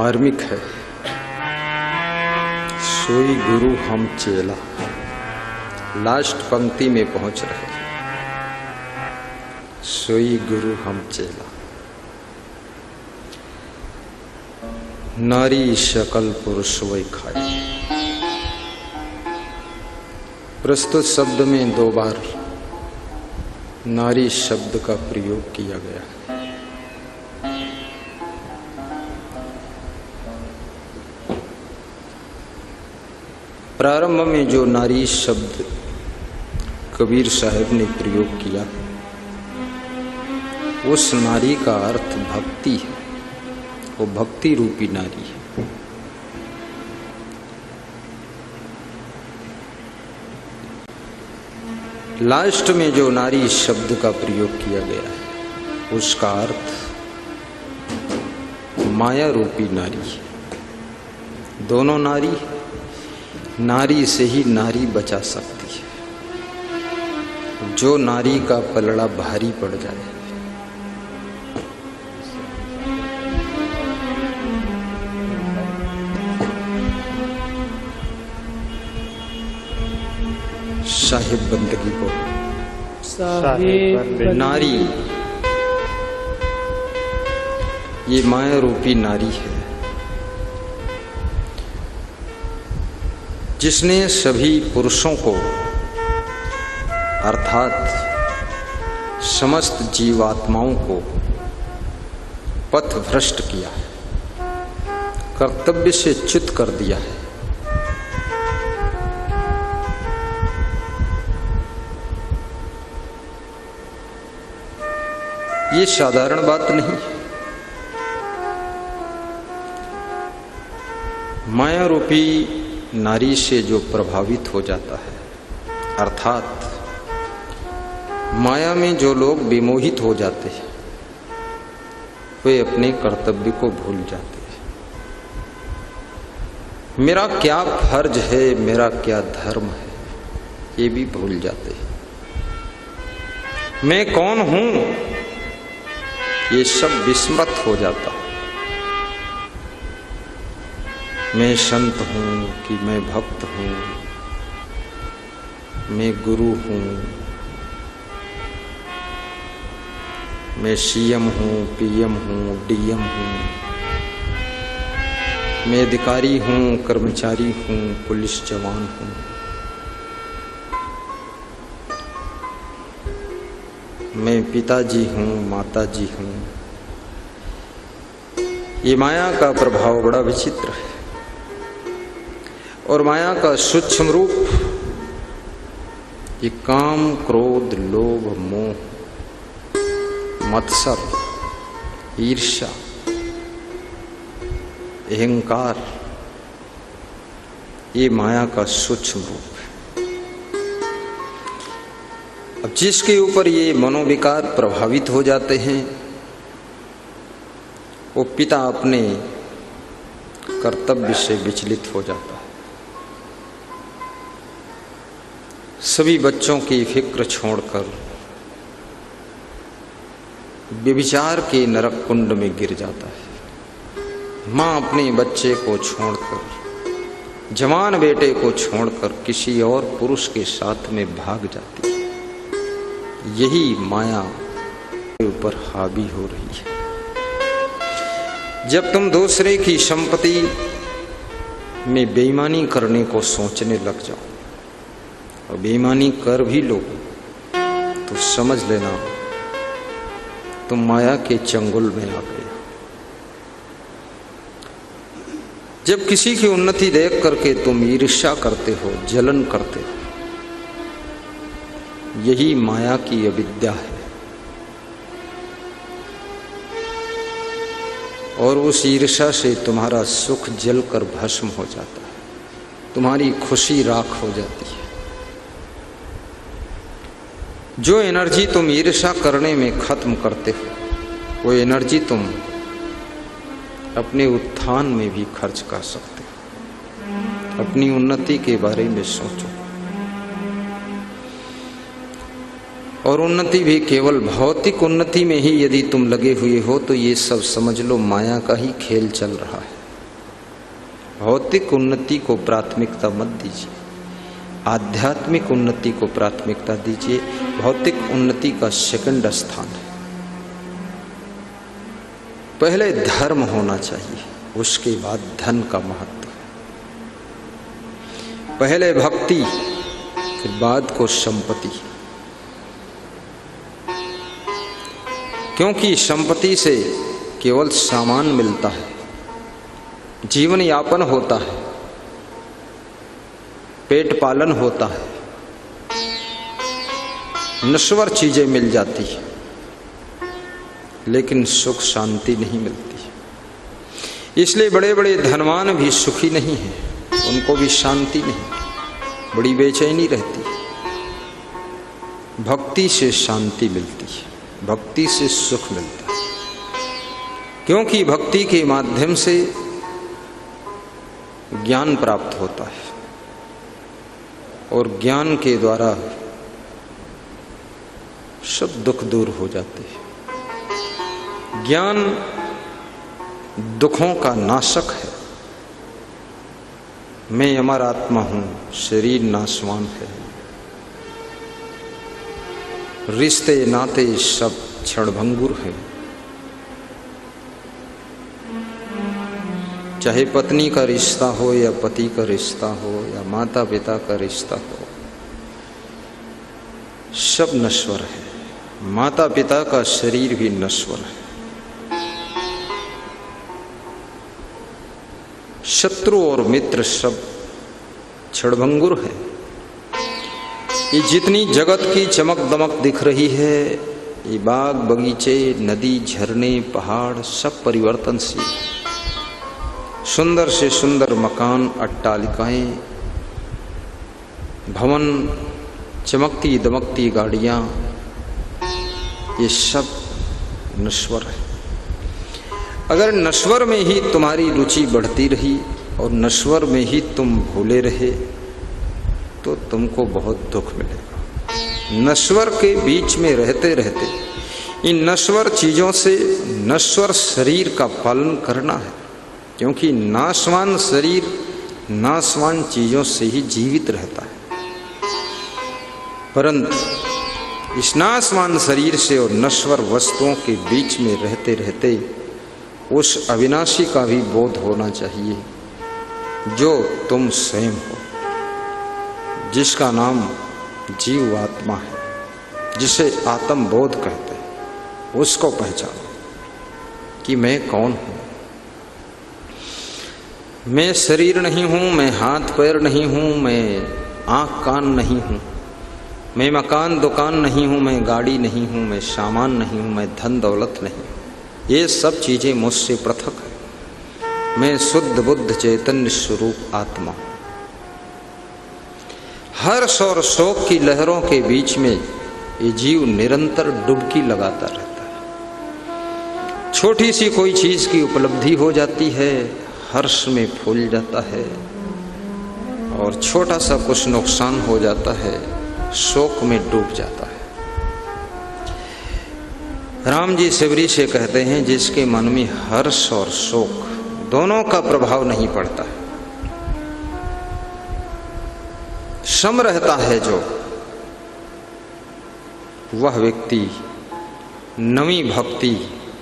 मार्मिक है। सोई गुरु हम चेला, लास्ट पंक्ति में पहुंच रहे। सोई गुरु हम चेला, नारी शकल पुरुष वै खाई। प्रस्तुत शब्द में 2 बार नारी शब्द का प्रयोग किया गया। प्रारंभ में जो नारी शब्द कबीर साहब ने प्रयोग किया, उस नारी का अर्थ भक्ति है। वो भक्ति रूपी नारी है। लास्ट में जो नारी शब्द का प्रयोग किया गया है, उसका अर्थ माया रूपी नारी है। दोनों नारी, नारी से ही नारी बचा सकती है। जो नारी का पलड़ा भारी पड़ जाए, साहिब बंदगी को नारी, ये माया रूपी नारी है, जिसने सभी पुरुषों को अर्थात समस्त जीवात्माओं को पथ भ्रष्ट किया है, कर्तव्य से च्युत कर दिया है। ये साधारण बात नहीं। माया रूपी नारी से जो प्रभावित हो जाता है, अर्थात माया में जो लोग विमोहित हो जाते हैं, वे अपने कर्तव्य को भूल जाते हैं। मेरा क्या फर्ज है, मेरा क्या धर्म है, ये भी भूल जाते हैं। मैं कौन हूं, ये सब विस्मृत हो जाता है। मैं संत हूं कि मैं भक्त हूं, मैं गुरु हूं, मैं सीएम हूं, पीएम हूं, डीएम हूं, मैं अधिकारी हूं, कर्मचारी हूं, पुलिस जवान हूं। मैं पिताजी हूं, माताजी हूं। ये माया का प्रभाव बड़ा विचित्र है। और माया का सूक्ष्म रूप ये काम, क्रोध, लोभ, मोह, मत्सर, ईर्ष्या, अहंकार, ये माया का सूक्ष्म रूप। अब जिसके ऊपर ये मनोविकार प्रभावित हो जाते हैं, वो पिता अपने कर्तव्य से विचलित हो जाता है। सभी बच्चों की फिक्र छोड़कर व्यभिचार के नरक कुंड में गिर जाता है। माँ अपने बच्चे को छोड़कर, जवान बेटे को छोड़कर किसी और पुरुष के साथ में भाग जाती है। यही माया के ऊपर हावी हो रही है। जब तुम दूसरे की संपत्ति में बेईमानी करने को सोचने लग जाओ और बेईमानी कर भी लो, तो समझ लेना तुम माया के चंगुल में आ गए। जब किसी की उन्नति देख करके तुम ईर्ष्या करते हो, जलन करते हो, यही माया की अविद्या है। और उस ईर्ष्या से तुम्हारा सुख जलकर भस्म हो जाता है, तुम्हारी खुशी राख हो जाती है। जो एनर्जी तुम ईर्ष्या करने में खत्म करते हो, वो एनर्जी तुम अपने उत्थान में भी खर्च कर सकते हो। अपनी उन्नति के बारे में सोचो। और उन्नति भी केवल भौतिक उन्नति में ही यदि तुम लगे हुए हो, तो ये सब समझ लो माया का ही खेल चल रहा है। भौतिक उन्नति को प्राथमिकता मत दीजिए, आध्यात्मिक उन्नति को प्राथमिकता दीजिए। भौतिक उन्नति का सेकंड स्थान है। पहले धर्म होना चाहिए, उसके बाद धन का महत्व है। पहले भक्ति, फिर बाद को संपत्ति। क्योंकि संपत्ति से केवल सामान मिलता है, जीवन यापन होता है, पेट पालन होता है, नश्वर चीजें मिल जाती है, लेकिन सुख शांति नहीं मिलती। इसलिए बड़े बड़े धनवान भी सुखी नहीं हैं, उनको भी शांति नहीं, बड़ी बेचैनी रहती है। भक्ति से शांति मिलती है, भक्ति से सुख मिलता है। क्योंकि भक्ति के माध्यम से ज्ञान प्राप्त होता है और ज्ञान के द्वारा सब दुख दूर हो जाते हैं। ज्ञान दुखों का नाशक है। मैं अमर आत्मा हूं, शरीर नाशवान है, रिश्ते नाते सब क्षणभंगुर है। चाहे पत्नी का रिश्ता हो या पति का रिश्ता हो या माता पिता का रिश्ता हो, सब नश्वर है। माता पिता का शरीर भी नश्वर है। शत्रु और मित्र सब क्षणभंगुर है। ये जितनी जगत की चमक दमक दिख रही है, ये बाग बगीचे, नदी, झरने, पहाड़ सब परिवर्तनशील। सुंदर से सुंदर मकान, अट्टालिकाएं, भवन, चमकती दमकती गाड़ियां, ये सब नश्वर है। अगर नश्वर में ही तुम्हारी रुचि बढ़ती रही और नश्वर में ही तुम भूले रहे तो तुमको बहुत दुख मिलेगा। नश्वर के बीच में रहते रहते इन नश्वर चीजों से नश्वर शरीर का पालन करना है। क्योंकि नाशवान शरीर नाशवान चीजों से ही जीवित रहता है। परंतु इस नाशवान शरीर से और नश्वर वस्तुओं के बीच में रहते रहते उस अविनाशी का भी बोध होना चाहिए जो तुम स्वयं हो, जिसका नाम जीव आत्मा है, जिसे आत्म बोध कहते हैं। उसको पहचानो कि मैं कौन हूं। मैं शरीर नहीं हूं, मैं हाथ पैर नहीं हूं, मैं आंख कान नहीं हूं, मैं मकान दुकान नहीं हूं, मैं गाड़ी नहीं हूं, मैं सामान नहीं हूं, मैं धन दौलत नहीं हूं। ये सब चीजें मुझसे पृथक है। मैं शुद्ध बुद्ध चैतन्य स्वरूप आत्मा हूं। हर्ष और शोक की लहरों के बीच में ये जीव निरंतर डुबकी लगाता रहता है। छोटी सी कोई चीज की उपलब्धि हो जाती है, हर्ष में फूल जाता है, और छोटा सा कुछ नुकसान हो जाता है, शोक में डूब जाता है। राम जी शिवरी से कहते हैं, जिसके मन में हर्ष और शोक दोनों का प्रभाव नहीं पड़ता है, सम रहता है जो, वह व्यक्ति नवी भक्ति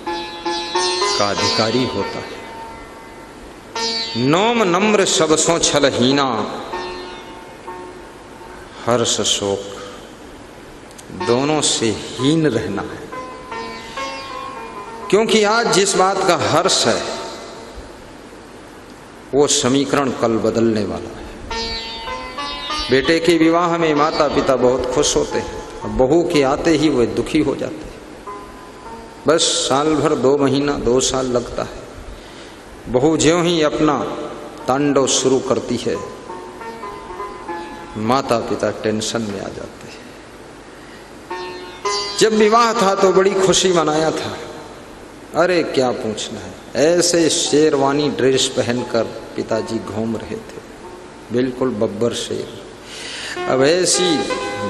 का अधिकारी होता है। नौम नम्र सबसों छलहीना, हर्ष शोक दोनों से हीन रहना है। क्योंकि आज जिस बात का हर्ष है वो समीकरण कल बदलने वाला है। बेटे के विवाह में माता पिता बहुत खुश होते हैं, बहू के आते ही वे दुखी हो जाते हैं। बस साल भर 2 महीना 2 साल लगता है, बहू ज्यों ही अपना तांडव शुरू करती है, माता पिता टेंशन में आ जाते हैं। जब विवाह था तो बड़ी खुशी मनाया था, अरे क्या पूछना है, ऐसे शेरवानी ड्रेस पहनकर पिताजी घूम रहे थे, बिल्कुल बब्बर शेर। अब ऐसी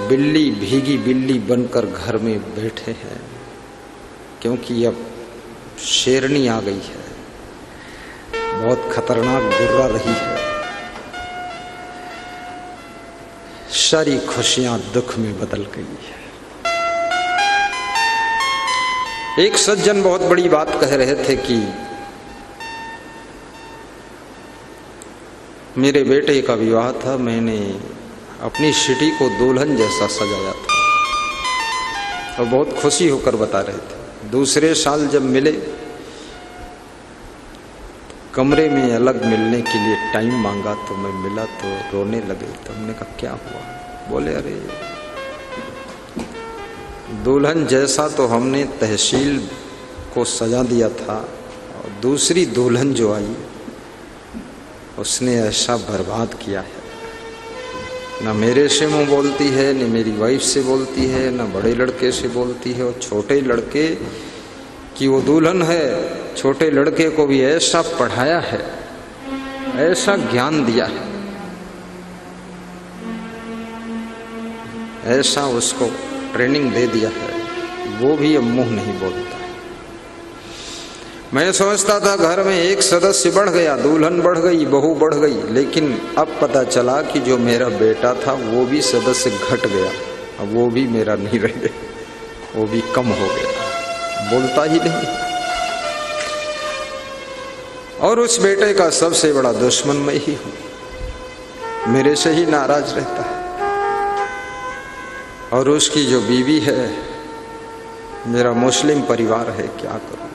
बिल्ली, भीगी बिल्ली बनकर घर में बैठे हैं, क्योंकि अब शेरनी आ गई है, बहुत खतरनाक गुर्रा रही है। सारी खुशियां दुख में बदल गई है। एक सज्जन बहुत बड़ी बात कह रहे थे कि मेरे बेटे का विवाह था, मैंने अपनी सिटी को दुल्हन जैसा सजाया था, और बहुत खुशी होकर बता रहे थे। दूसरे साल जब मिले, कमरे में अलग मिलने के लिए टाइम मांगा तो मैं मिला तो रोने लगे। तो हमने कहा क्या हुआ? बोले अरे दुल्हन जैसा तो हमने तहसील को सजा दिया था, और दूसरी दुल्हन जो आई उसने ऐसा बर्बाद किया है। ना मेरे से मुँह बोलती है, न मेरी वाइफ से बोलती है, न बड़े लड़के से बोलती है, और छोटे लड़के की वो दुल्हन है, छोटे लड़के को भी ऐसा पढ़ाया है, ऐसा ज्ञान दिया है, ऐसा उसको ट्रेनिंग दे दिया है, वो भी अब मुंह नहीं बोलता है। मैं सोचता था घर में एक सदस्य बढ़ गया, दुल्हन बढ़ गई, बहू बढ़ गई, लेकिन अब पता चला कि जो मेरा बेटा था वो भी सदस्य घट गया, अब वो भी मेरा नहीं रह गया, वो भी कम हो गया, बोलता ही नहीं। और उस बेटे का सबसे बड़ा दुश्मन मैं ही हूं, मेरे से ही नाराज रहता है। और उसकी जो बीवी है, मेरा मुस्लिम परिवार है, क्या करूं?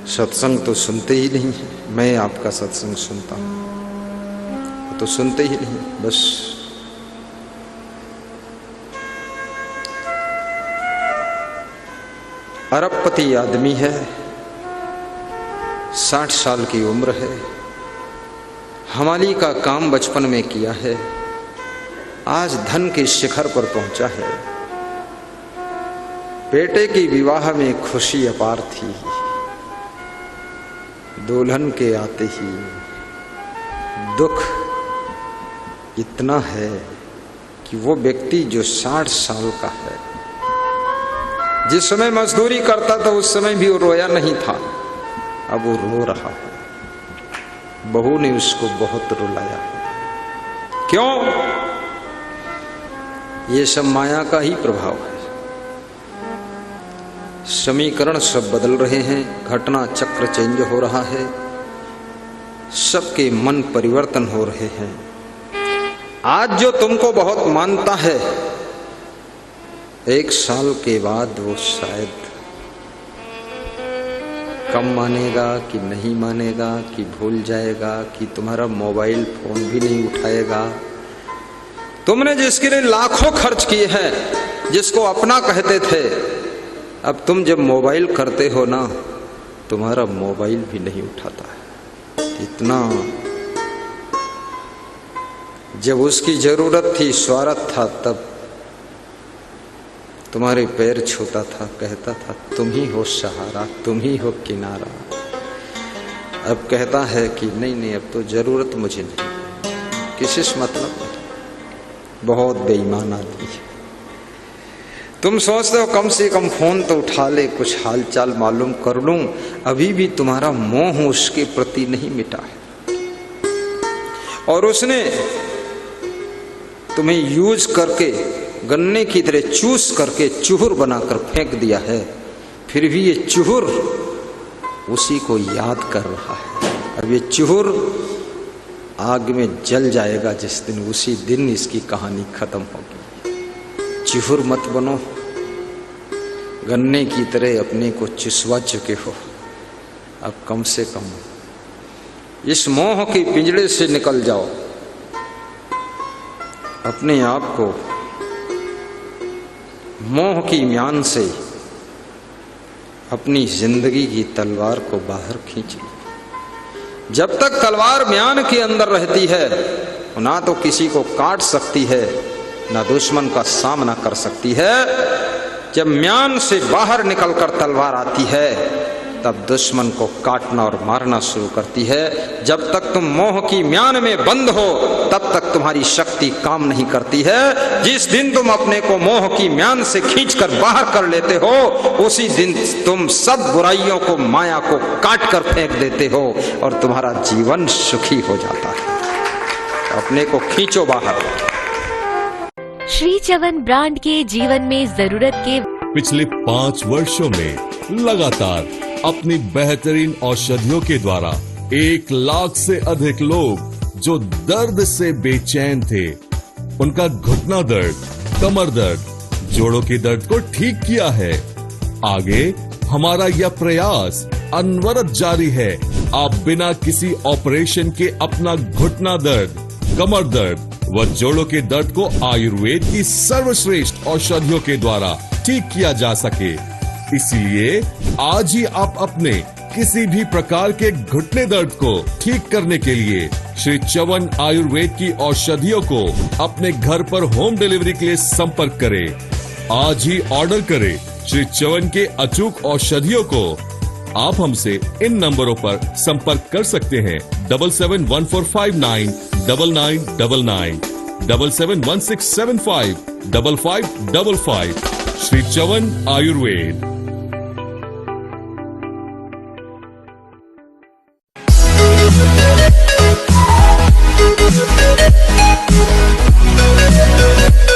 सत्संग तो सुनते ही नहीं है। मैं आपका सत्संग सुनता हूं तो सुनते ही नहीं, बस अरबपति आदमी है, 60 साल की उम्र है, हमाली का काम बचपन में किया है, आज धन के शिखर पर पहुंचा है। बेटे की विवाह में खुशी अपार थी, दुल्हन के आते ही दुख इतना है कि वो व्यक्ति जो 60 साल का है, जिस समय मजदूरी करता था उस समय भी वो रोया नहीं था, अब वो रो रहा है। बहू ने उसको बहुत रुलाया है। क्यों? ये सब माया का ही प्रभाव है। समीकरण सब बदल रहे हैं, घटना चक्र चेंज हो रहा है, सबके मन परिवर्तन हो रहे हैं। आज जो तुमको बहुत मानता है, 1 साल के बाद वो शायद कम मानेगा कि नहीं मानेगा, कि भूल जाएगा, कि तुम्हारा मोबाइल फोन भी नहीं उठाएगा। तुमने जिसके लिए लाखों खर्च किए हैं, जिसको अपना कहते थे, अब तुम जब मोबाइल करते हो ना, तुम्हारा मोबाइल भी नहीं उठाता है। इतना जब उसकी जरूरत थी, स्वार्थ था, तब तुम्हारे पैर छूता था, कहता था तुम ही हो सहारा, तुम ही हो किनारा। अब कहता है कि नहीं, अब तो जरूरत मुझे नहीं, किसी से मतलब नहीं। बहुत बेईमान आदमी है। तुम सोचते हो कम से कम फोन तो उठा ले, कुछ हालचाल मालूम कर लूं, अभी भी तुम्हारा मोह उसके प्रति नहीं मिटा है। और उसने तुम्हें यूज करके, गन्ने की तरह चूस करके चूहर बनाकर फेंक दिया है, फिर भी ये चूहर उसी को याद कर रहा है। अब ये चूहर आग में जल जाएगा जिस दिन, उसी दिन इसकी कहानी खत्म होगी। चूहर मत बनो, गन्ने की तरह अपने को चुसवा चुके हो, अब कम से कम इस मोह के पिंजड़े से निकल जाओ, अपने आप को मोह की म्यान से अपनी जिंदगी की तलवार को बाहर खींचिए। जब तक तलवार म्यान के अंदर रहती है, ना तो किसी को काट सकती है, ना दुश्मन का सामना कर सकती है। जब म्यान से बाहर निकलकर तलवार आती है, तब दुश्मन को काटना और मारना शुरू करती है। जब तक तुम मोह की म्यान में बंद हो तब तक तुम्हारी शक्ति काम नहीं करती है। जिस दिन तुम अपने को मोह की म्यान से खींचकर बाहर कर लेते हो उसी दिन तुम सब बुराइयों को, माया को काट कर फेंक देते हो और तुम्हारा जीवन सुखी हो जाता है। अपने को खींचो बाहर। श्री चवन ब्रांड के जीवन में जरूरत के पिछले 5 वर्षों में लगातार अपनी बेहतरीन औषधियों के द्वारा 1 लाख से अधिक लोग जो दर्द से बेचैन थे, उनका घुटना दर्द, कमर दर्द, जोड़ों के दर्द को ठीक किया है। आगे हमारा यह प्रयास अनवरत जारी है। आप बिना किसी ऑपरेशन के अपना घुटना दर्द, कमर दर्द व जोड़ों के दर्द को आयुर्वेद की सर्वश्रेष्ठ औषधियों के द्वारा ठीक किया जा सके। इसलिए आज ही आप अपने किसी भी प्रकार के घुटने दर्द को ठीक करने के लिए श्री चवन आयुर्वेद की औषधियों को अपने घर पर होम डिलीवरी के लिए संपर्क करें। आज ही ऑर्डर करें श्री चवन के अचूक औषधियों को। आप हमसे इन नंबरों पर संपर्क कर सकते हैं 771459 9999, 771675 5555। श्री चवन आयुर्वेद।